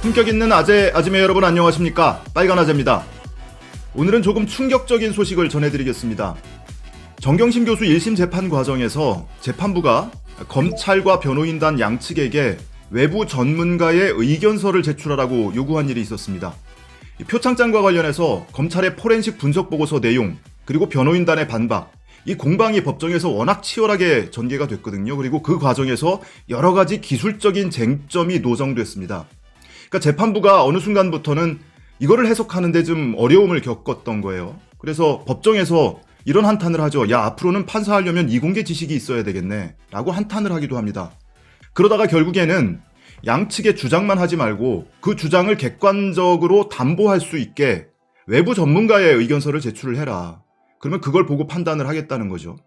품격 있는 아재매 여러분 안녕하십니까? 빨간 아재입니다. 오늘은 조금 충격적인 소식을 전해드리겠습니다. 정경심 교수 1심 재판 과정에서 재판부가 검찰과 변호인단 양측에게 외부 전문가의 의견서를 제출하라고 요구한 일이 있었습니다. 표창장과 관련해서 검찰의 포렌식 분석 보고서 내용, 그리고 변호인단의 반박, 이 공방이 법정에서 워낙 치열하게 전개가 됐거든요. 그리고 그 과정에서 여러 가지 기술적인 쟁점이 노정됐습니다. 그러니까 재판부가 어느 순간부터는 이거를 해석하는데 좀 어려움을 겪었던 거예요. 그래서 법정에서 이런 한탄을 하죠. 야, 앞으로는 판사하려면 이공개 지식이 있어야 되겠네 라고 한탄을 하기도 합니다. 그러다가 결국에는 양측의 주장만 하지 말고 그 주장을 객관적으로 담보할 수 있게 외부 전문가의 의견서를 제출을 해라. 그러면 그걸 보고 판단을 하겠다는 거죠.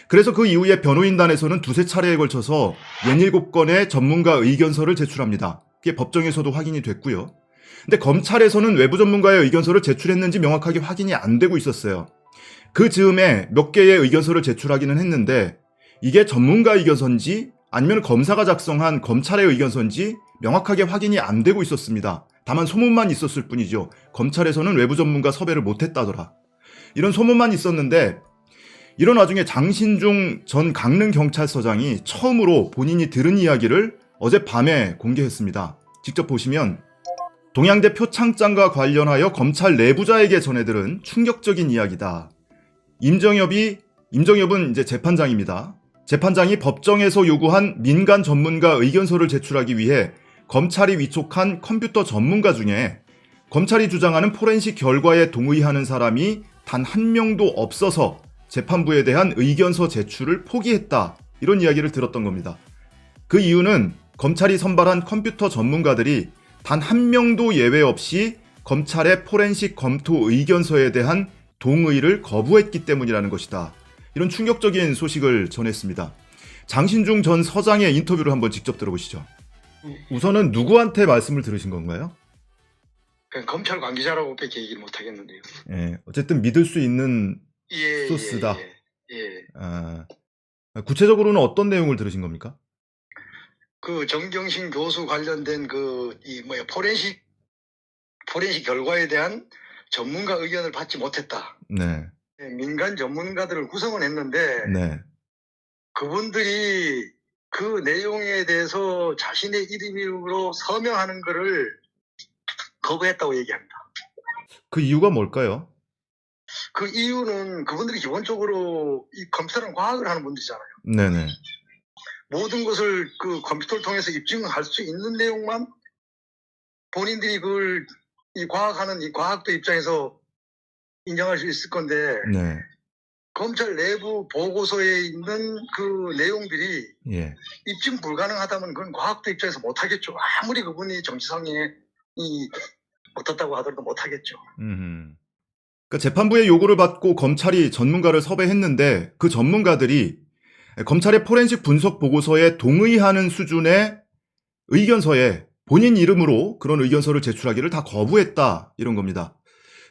그래서 그 이후에 변호인단에서는 두세 차례에 걸쳐서 67건의 전문가 의견서를 제출합니다. 그게 법정에서도 확인이 됐고요. 근데 검찰에서는 외부 전문가의 의견서를 제출했는지 명확하게 확인이 안 되고 있었어요. 그 즈음에 몇 개의 의견서를 제출하기는 했는데 이게 전문가 의견서인지 아니면 검사가 작성한 검찰의 의견서인지 명확하게 확인이 안 되고 있었습니다. 다만 소문만 있었을 뿐이죠. 검찰에서는 외부 전문가 섭외를 못했다더라. 이런 소문만 있었는데 이런 와중에 장신중 전 강릉경찰서장이 처음으로 본인이 들은 이야기를 어젯밤에 공개했습니다. 직접 보시면 동양대 표창장과 관련하여 검찰 내부자에게 전해들은 충격적인 이야기다. 임정엽은 이제 재판장입니다. 재판장이 법정에서 요구한 민간 전문가 의견서를 제출하기 위해 검찰이 위촉한 컴퓨터 전문가 중에 검찰이 주장하는 포렌식 결과에 동의하는 사람이 단 한 명도 없어서 재판부에 대한 의견서 제출을 포기했다. 이런 이야기를 들었던 겁니다. 그 이유는 검찰이 선발한 컴퓨터 전문가들이 단 한 명도 예외 없이 검찰의 포렌식 검토 의견서에 대한 동의를 거부했기 때문이라는 것이다. 이런 충격적인 소식을 전했습니다. 장신중 전 서장의 인터뷰를 한번 직접 들어보시죠. 우선은 누구한테 말씀을 들으신 건가요? 검찰 관계자라고밖에 얘기를 못 하겠는데요. 예, 어쨌든 믿을 수 있는 소스다. 예. 구체적으로는 어떤 내용을 들으신 겁니까? 그 정경심 교수 관련된 포렌식 결과에 대한 전문가 의견을 받지 못했다. 네. 민간 전문가들을 구성은 했는데 네. 그분들이 그 내용에 대해서 자신의 이름으로 서명하는 것을 거부했다고 얘기합니다. 그 이유가 뭘까요? 그 이유는 그분들이 기본적으로 이 검찰은 과학을 하는 분들이잖아요. 네네. 모든 것을 그 컴퓨터를 통해서 입증할 수 있는 내용만 본인들이 그걸 이 과학도 입장에서 인정할 수 있을 건데 네. 검찰 내부 보고서에 있는 그 내용들이 예. 입증 불가능하다면 그건 과학도 입장에서 못하겠죠. 아무리 그분이 정치성에 어떻다고 하더라도 못하겠죠. 그러니까 재판부의 요구를 받고 검찰이 전문가를 섭외했는데 그 전문가들이 검찰의 포렌식 분석 보고서에 동의하는 수준의 의견서에 본인 이름으로 그런 의견서를 제출하기를 다 거부했다. 이런 겁니다.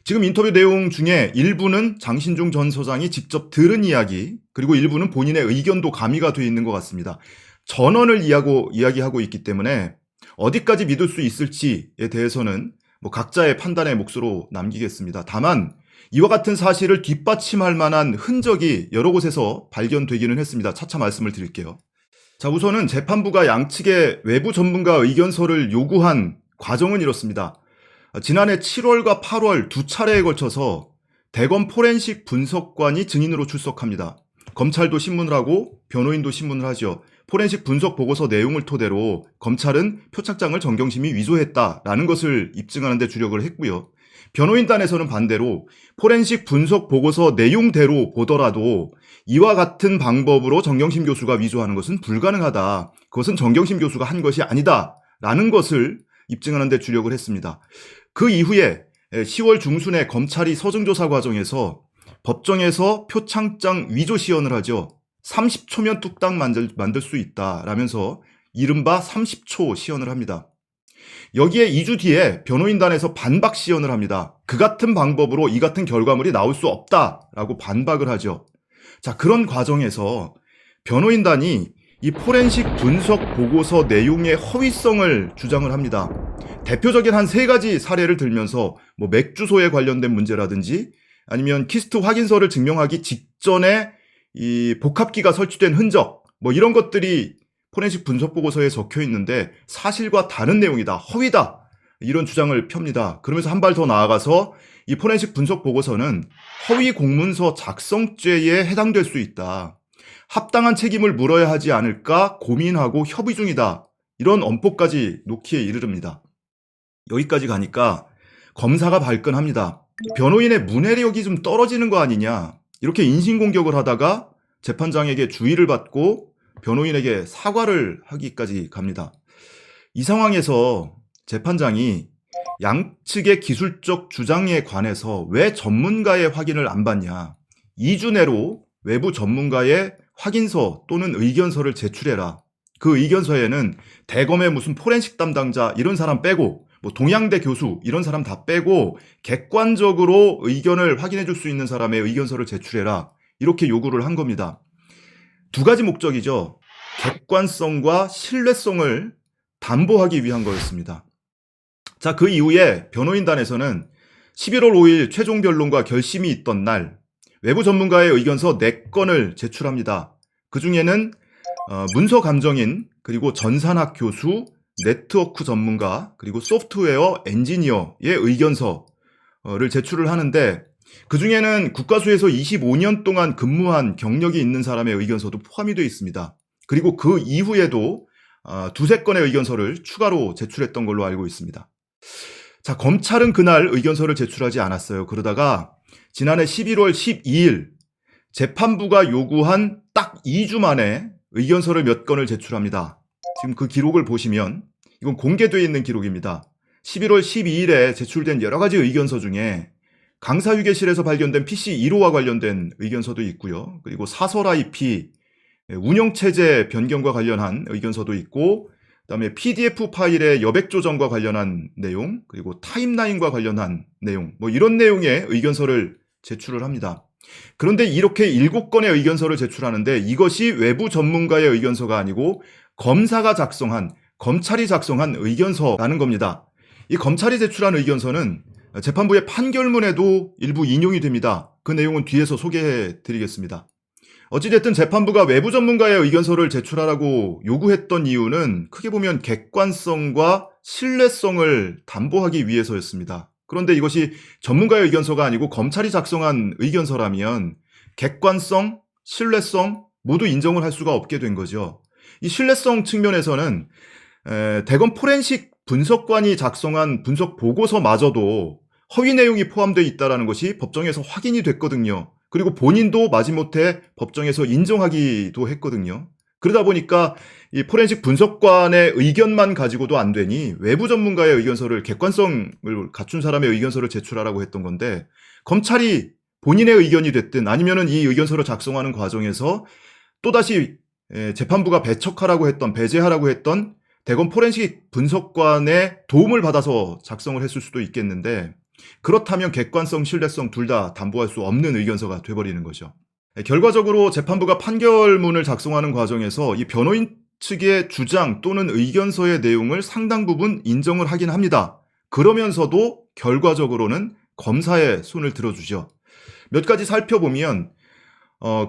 지금 인터뷰 내용 중에 일부는 장신중 전 서장이 직접 들은 이야기, 그리고 일부는 본인의 의견도 가미가 되어 있는 것 같습니다. 전원을 이야기하고 있기 때문에 어디까지 믿을 수 있을지에 대해서는 각자의 판단의 몫으로 남기겠습니다. 다만 이와 같은 사실을 뒷받침할 만한 흔적이 여러 곳에서 발견되기는 했습니다. 차차 말씀을 드릴게요. 자, 우선은 재판부가 양측의 외부 전문가 의견서를 요구한 과정은 이렇습니다. 지난해 7월과 8월 두 차례에 걸쳐서 대검 포렌식 분석관이 증인으로 출석합니다. 검찰도 신문을 하고 변호인도 신문을 하죠. 포렌식 분석 보고서 내용을 토대로 검찰은 표창장을 정경심이 위조했다라는 것을 입증하는 데 주력을 했고요. 변호인단에서는 반대로 포렌식 분석 보고서 내용대로 보더라도 이와 같은 방법으로 정경심 교수가 위조하는 것은 불가능하다. 그것은 정경심 교수가 한 것이 아니다라는 것을 입증하는 데 주력을 했습니다. 그 이후에 10월 중순에 검찰이 서증조사 과정에서 법정에서 표창장 위조 시연을 하죠. 30초면 뚝딱 만들 수 있다라면서 이른바 30초 시연을 합니다. 여기에 2주 뒤에 변호인단에서 반박 시연을 합니다. 그 같은 방법으로 이 같은 결과물이 나올 수 없다라고 반박을 하죠. 자, 그런 과정에서 변호인단이 이 포렌식 분석 보고서 내용의 허위성을 주장을 합니다. 대표적인 한 세 가지 사례를 들면서 뭐 맥주소에 관련된 문제라든지 아니면 키스트 확인서를 증명하기 직전에 이 복합기가 설치된 흔적 뭐 이런 것들이 포렌식 분석 보고서에 적혀 있는데 사실과 다른 내용이다, 허위다 이런 주장을 펴니다. 그러면서 한 발 더 나아가서 이 포렌식 분석 보고서는 허위 공문서 작성죄에 해당될 수 있다. 합당한 책임을 물어야 하지 않을까 고민하고 협의 중이다. 이런 엄포까지 놓기에 이르릅니다. 여기까지 가니까 검사가 발끈합니다. 변호인의 문해력이 좀 떨어지는 거 아니냐. 이렇게 인신공격을 하다가 재판장에게 주의를 받고 변호인에게 사과를 하기까지 갑니다. 이 상황에서 재판장이 양측의 기술적 주장에 관해서 왜 전문가의 확인을 안 받냐. 2주 내로 외부 전문가의 확인서 또는 의견서를 제출해라. 그 의견서에는 대검의 무슨 포렌식 담당자 이런 사람 빼고 뭐 동양대 교수 이런 사람 다 빼고 객관적으로 의견을 확인해 줄 수 있는 사람의 의견서를 제출해라. 이렇게 요구를 한 겁니다. 두 가지 목적이죠. 객관성과 신뢰성을 담보하기 위한 거였습니다. 자, 그 이후에 변호인단에서는 11월 5일 최종 변론과 결심이 있던 날 외부 전문가의 의견서 4건을 제출합니다. 그 중에는 문서 감정인, 그리고 전산학 교수, 네트워크 전문가, 그리고 소프트웨어 엔지니어의 의견서를 제출을 하는데 그 중에는 국가수에서 25년 동안 근무한 경력이 있는 사람의 의견서도 포함이 되어 있습니다. 그리고 그 이후에도 두세 건의 의견서를 추가로 제출했던 걸로 알고 있습니다. 자, 검찰은 그날 의견서를 제출하지 않았어요. 그러다가 지난해 11월 12일 재판부가 요구한 딱 2주 만에 의견서를 몇 건을 제출합니다. 지금 그 기록을 보시면 이건 공개되어 있는 기록입니다. 11월 12일에 제출된 여러 가지 의견서 중에 강사휴게실에서 발견된 PC 1호와 관련된 의견서도 있고요. 그리고 사설 IP, 운영체제 변경과 관련한 의견서도 있고, 그다음에 PDF 파일의 여백 조정과 관련한 내용, 그리고 타임라인과 관련한 내용, 뭐 이런 내용의 의견서를 제출을 합니다. 그런데 이렇게 7건의 의견서를 제출하는데 이것이 외부 전문가의 의견서가 아니고 검사가 작성한, 검찰이 작성한 의견서라는 겁니다. 이 검찰이 제출한 의견서는 재판부의 판결문에도 일부 인용이 됩니다. 그 내용은 뒤에서 소개해 드리겠습니다. 어찌됐든 재판부가 외부 전문가의 의견서를 제출하라고 요구했던 이유는 크게 보면 객관성과 신뢰성을 담보하기 위해서였습니다. 그런데 이것이 전문가의 의견서가 아니고 검찰이 작성한 의견서라면 객관성, 신뢰성 모두 인정을 할 수가 없게 된 거죠. 이 신뢰성 측면에서는 대검 포렌식 분석관이 작성한 분석 보고서마저도 허위 내용이 포함되어 있다는 것이 법정에서 확인이 됐거든요. 그리고 본인도 마지못해 법정에서 인정하기도 했거든요. 그러다 보니까 이 포렌식 분석관의 의견만 가지고도 안 되니 외부 전문가의 의견서를, 객관성을 갖춘 사람의 의견서를 제출하라고 했던 건데 검찰이 본인의 의견이 됐든 아니면은 이 의견서를 작성하는 과정에서 또다시 재판부가 배척하라고 했던, 배제하라고 했던 대검 포렌식 분석관의 도움을 받아서 작성을 했을 수도 있겠는데 그렇다면 객관성, 신뢰성 둘 다 담보할 수 없는 의견서가 돼버리는 거죠. 결과적으로 재판부가 판결문을 작성하는 과정에서 이 변호인 측의 주장 또는 의견서의 내용을 상당 부분 인정을 하긴 합니다. 그러면서도 결과적으로는 검사의 손을 들어주죠. 몇 가지 살펴보면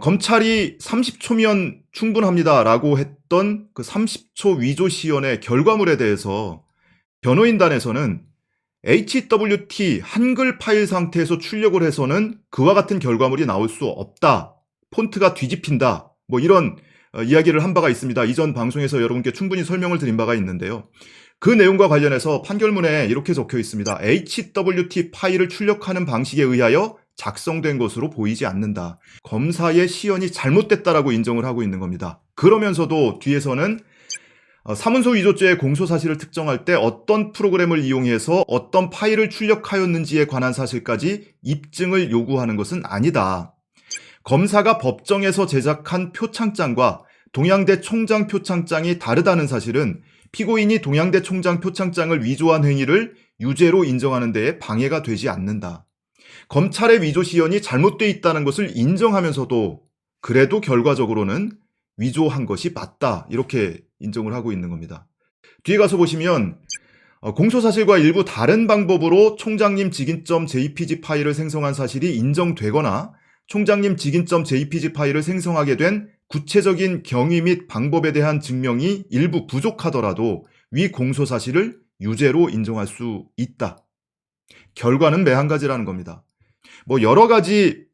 검찰이 30초면 충분합니다라고 했던 그 30초 위조 시연의 결과물에 대해서 변호인단에서는 HWT 한글 파일 상태에서 출력을 해서는 그와 같은 결과물이 나올 수 없다. 폰트가 뒤집힌다. 뭐 이런 이야기를 한 바가 있습니다. 이전 방송에서 여러분께 충분히 설명을 드린 바가 있는데요. 그 내용과 관련해서 판결문에 이렇게 적혀 있습니다. HWT 파일을 출력하는 방식에 의하여 작성된 것으로 보이지 않는다. 검사의 시연이 잘못됐다라고 인정을 하고 있는 겁니다. 그러면서도 뒤에서는 사문서 위조죄의 공소 사실을 특정할 때 어떤 프로그램을 이용해서 어떤 파일을 출력하였는지에 관한 사실까지 입증을 요구하는 것은 아니다. 검사가 법정에서 제작한 표창장과 동양대 총장 표창장이 다르다는 사실은 피고인이 동양대 총장 표창장을 위조한 행위를 유죄로 인정하는 데에 방해가 되지 않는다. 검찰의 위조 시연이 잘못되어 있다는 것을 인정하면서도 그래도 결과적으로는 위조한 것이 맞다. 이렇게 인정을 하고 있는 겁니다. 뒤에 가서 보시면 공소사실과 일부 다른 방법으로 총장님 직인점 JPG 파일을 생성한 사실이 인정되거나 총장님 직인점 JPG 파일을 생성하게 된 구체적인 경위 및 방법에 대한 증명이 일부 부족하더라도 위 공소사실을 유죄로 인정할 수 있다. 결과는 매한가지라는 겁니다. 여러 가지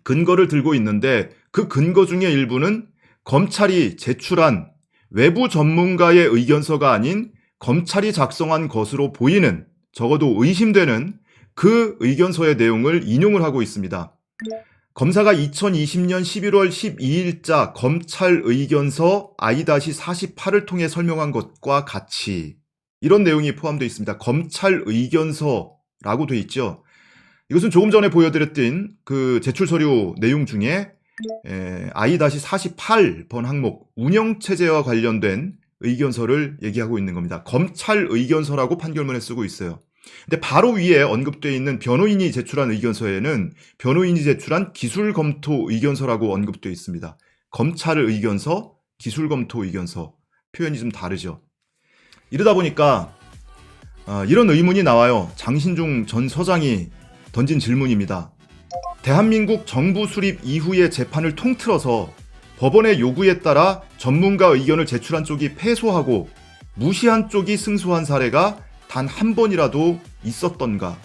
근거를 들고 있는데 그 근거 중에 일부는 검찰이 제출한 외부 전문가의 의견서가 아닌 검찰이 작성한 것으로 보이는, 적어도 의심되는 그 의견서의 내용을 인용을 하고 있습니다. 검사가 2020년 11월 12일자 검찰 의견서 I-48을 통해 설명한 것과 같이 이런 내용이 포함되어 있습니다. 검찰 의견서라고 되어 있죠. 이것은 조금 전에 보여드렸던 그 제출 서류 내용 중에 I-48번 항목 운영체제와 관련된 의견서를 얘기하고 있는 겁니다. 검찰 의견서라고 판결문에 쓰고 있어요. 근데 바로 위에 언급되어 있는 변호인이 제출한 의견서에는 변호인이 제출한 기술검토 의견서라고 언급되어 있습니다. 검찰 의견서, 기술검토 의견서 표현이 좀 다르죠. 이러다 보니까 이런 의문이 나와요. 장신중 전 서장이 던진 질문입니다. 대한민국 정부 수립 이후의 재판을 통틀어서 법원의 요구에 따라 전문가 의견을 제출한 쪽이 패소하고 무시한 쪽이 승소한 사례가 단 한 번이라도 있었던가?